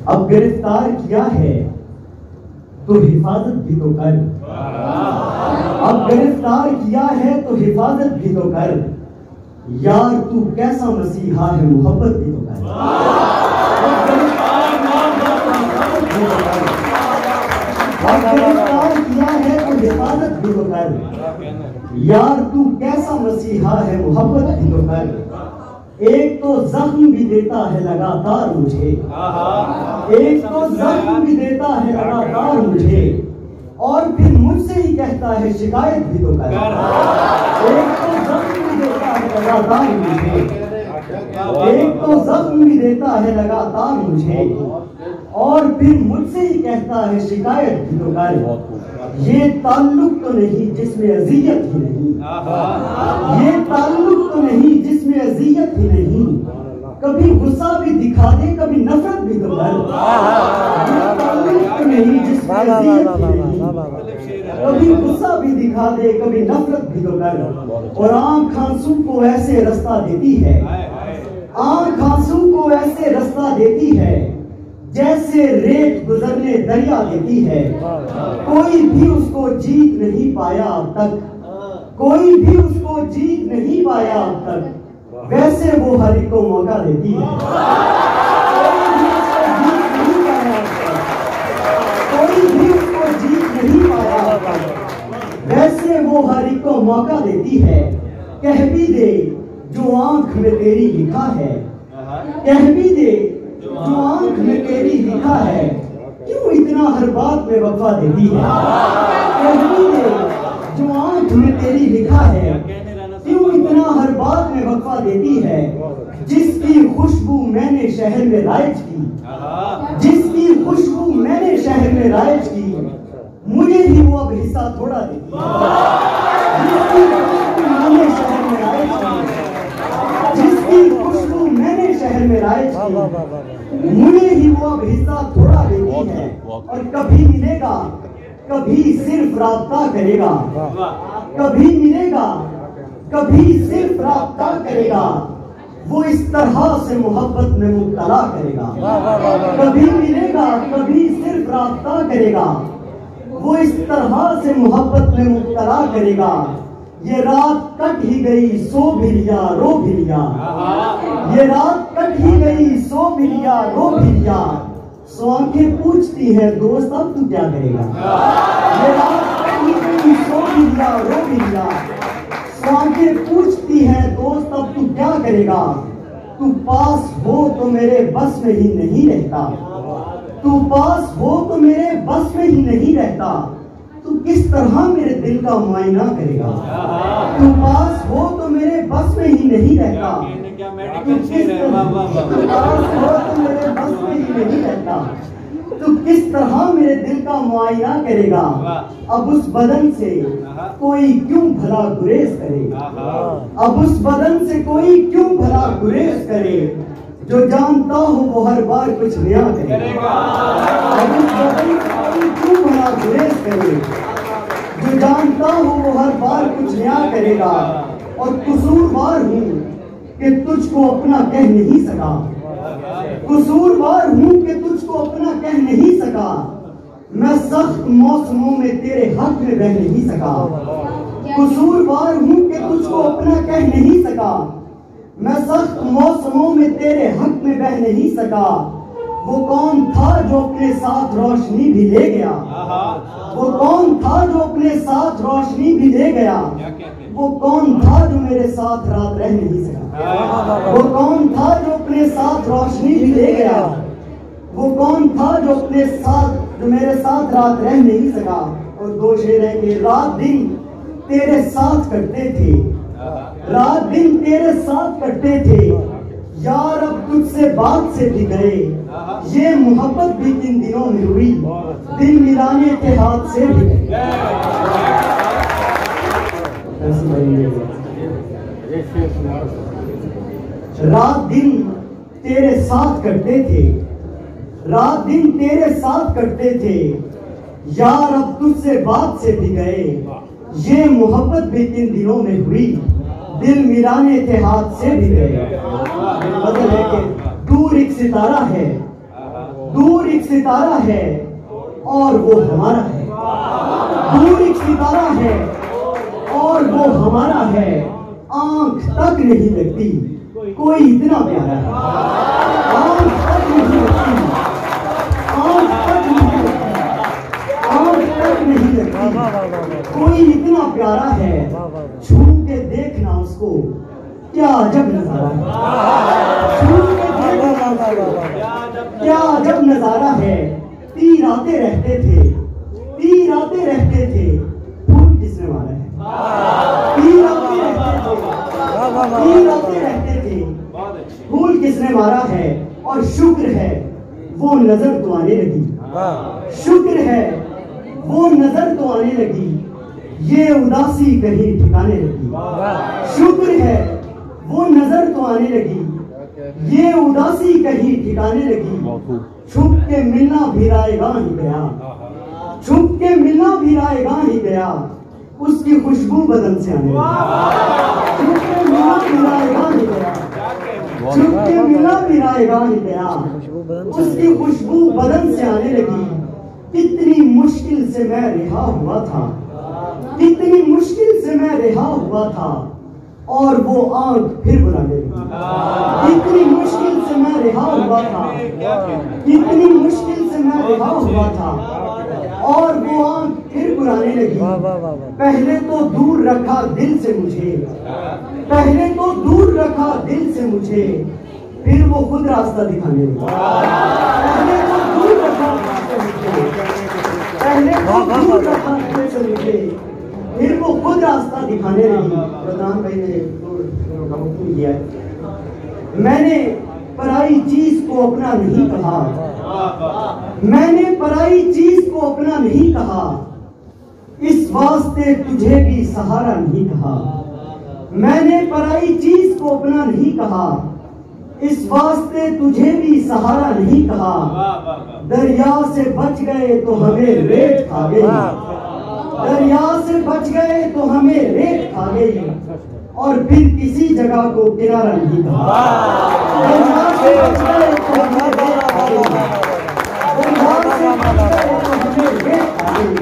अब गिरफ्तार किया है तो हिफाजत भी तो कर। अब गिरफ्तार किया है तो हिफाजत भी तो कर। यार तू कैसा मसीहा है, मोहब्बत भी तो कर। अब गिरफ्तार किया है तो हिफाजत भी तो कर। यार तू कैसा मसीहा है, मोहब्बत भी तो कर। एक तो जख्म भी देता है लगातार मुझे, एक तो जख्म भी देता है लगातार मुझे, और फिर मुझसे ही कहता है शिकायत भी तो कर। एक तो जख्म भी देता है लगातार मुझे, एक तो जख्म भी देता है लगातार मुझे, और फिर मुझसे ही कहता है शिकायत भी तो कर। ये ताल्लुक तो नहीं जिसमें अजियत ही नहीं, ये ताल्लुक तो नहीं जिसमें अजियत ही नहीं। कभी गुस्सा भी दिखा दे, कभी नफरत भी तो कर। ये ताल्लुक तो नहीं जिसमें अजियत ही नहीं, कभी गुस्सा भी दिखा दे, कभी नफरत भी तो कर। और आंख आंसू को ऐसे रास्ता देती है, आंख आंसू को ऐसे रास्ता देती है जैसे रेत गुजरने दरिया देती है। कोई भी उसको जीत नहीं पाया अब तक, कोई भी उसको जीत नहीं पाया अब तक, वैसे वो हर एक को मौका देती है। कोई भी उसको जीत नहीं पाया अब तक, वैसे वो हर एक को मौका देती है। कह भी दे जो आंख में तेरी लिखा है, कह भी दे जो आंख में तेरी लिखा है, क्यों इतना हर बात में वफा देती है। कह भी दे जो आंख में तेरी लिखा है, क्यों इतना हर बात में वफा देती है। जिसकी खुशबू मैंने शहर में राइज की, जिसकी खुशबू मैंने शहर में राइज की, मुझे ही वो अब हिस्सा थोड़ा देती है। जिसकी खुशबू मैंने शहर में राइज की, जिसकी खुशबू मैंने शहर में राइज की, मुझे ही वो अब हिस्सा थोड़ा देती है। और कभी मिलेगा, कभी सिर्फ राब्ता करेगा, कभी मिलेगा, कभी सिर्फ राब्ता करेगा। वो इस तरह से मोहब्बत में मुब्तला करेगा। कभी मिलेगा, कभी सिर्फ राब्ता करेगा। वो इस तरह से मोहब्बत में मुब्तला करेगा। ये रात कट ही गई, सो भी लिया, रो भी लिया। ये रात कट ही गई, सो भी लिया, रो भी लिया। सो आंखें पूछती है दोस्त अब तू क्या करेगा। ये रात कट ही गई, सो भी लिया, रो भी लिया। सो आंखें पूछती है दोस्त अब तू क्या करेगा। तू पास हो तो मेरे बस में ही नहीं रहता, तू पास हो तो मेरे बस में ही नहीं रहता। तू किस तरह मेरे दिल का मुआयना करेगा। तू पास हो तो मेरे बस में ही नहीं रहता, तू किस तरह मेरे बस में ही नहीं रहता। तू किस तरह मेरे दिल का मुआयना करेगा। अब उस बदन से कोई क्यों भला गुरेज करे, अब उस बदन से कोई क्यों भला गुरेज करे। जो जानता हो वो हर बार कुछ नया करेगा। अब उस बदन से कोई क्यों भला गुरेज करे। जो जानता हो वो हर बार कुछ नया करेगा। और कसूरवार हूँ कि तुझको अपना कह नहीं सका, कसूरवार हूँ कि तुझको अपना कह नहीं सका। मैं सख्त मौसमों में तेरे हक में बह नहीं सका। कसूरवार हूँ कि तुझको अपना कह नहीं सका। मैं सख्त मौसमों में तेरे हक में बह नहीं सका। वो कौन था जो अपने साथ रोशनी भी ले गया, वो कौन था जो अपने साथ रोशनी भी ले गया। वो कौन था जो मेरे साथ रात रह नहीं सका। वो कौन था जो अपने साथ रोशनी भी ले गया। वो कौन था जो अपने साथ, जो मेरे साथ रात रह नहीं सका। और दो शेर है कि रात दिन तेरे साथ कटते थे, रात दिन तेरे साथ कटते थे। यार अब तुझसे बात से भी गए, ये मोहब्बत भी किन दिनों में हुई। दिल मिलाने के हाथ से भी गए। रात दिन तेरे साथ कटते थे, रात दिन तेरे साथ कटते थे। यार अब तुझसे बात से भी गए, ये मोहब्बत भी किन दिनों में हुई। दिल मिलाने के हाथ से भी गए। मतलब है कि दूर एक सितारा है, दूर एक सितारा है और वो हमारा है। दूर एक सितारा है और वो हमारा है। आंख तक नहीं लगती कोई इतना प्यारा है। आंख तक नहीं लगती, आंख तक नहीं लगती, आंख तक नहीं लगती कोई इतना प्यारा है। छू के देखना उसको क्या अजब नजारा है। छू के देखना उसको क्या अजब नजारा है। तीर आते रहते थे, तीर आते रहते थे, फूल किसने मारा है। तीर आते रहते थे, तीर आते रहते थे, फूल किसने मारा है। और शुक्र है वो नजर तो आने लगी, शुक्र है वो नजर तो आने लगी, ये उदासी कहीं ठिकाने लगी। शुक्र है वो नजर तो आने लगी, ये उदासी कहीं ठिकाने लगी। छुप के मिलना भी रायगा ही गया, छुप के मिलना भी रायगा ही गया, उसकी खुशबू बदन से आने लगी। छुप के मिलना भी रायगा ही गया, छुप के मिलना भी रायगा ही गया, उसकी खुशबू बदन से आने लगी। कितनी मुश्किल से मैं रिहा हुआ था, कितनी मुश्किल से मैं रिहा हुआ था, और वो आंख फिर बुलाने लगी। कितनी मुश्किल से मैं रिहा हुआ था, कितनी मुश्किल से मैं रिहा हुआ था, और वो आंख फिर बुलाने लगी। पहले तो दूर रखा दिल से मुझे, पहले तो दूर रखा दिल से मुझे, फिर वो खुद रास्ता दिखाने लगी। पहले तो दूर रखा दिल से मुझे, पहले तो दूर रखा दिल से मुझे, फिर वो खुद रास्ता दिखाने लगी। प्रधान भाई ने किया, मैंने पराई चीज को अपना नहीं कहा, मैंने पराई चीज को अपना नहीं कहा, इस वास्ते तुझे भी सहारा नहीं कहा। मैंने पराई चीज को अपना नहीं कहा, इस वास्ते तुझे भी सहारा नहीं कहा। दरिया से बच गए तो हमें रेत खा गई, दरिया से बच गए तो हमें रेत खा गई, और फिर किसी जगह को किनारा नहीं कहा। दरिया से बच गए तो हमें रेत खा गई, दरिया से बच गए तो हमें रेत खा गई।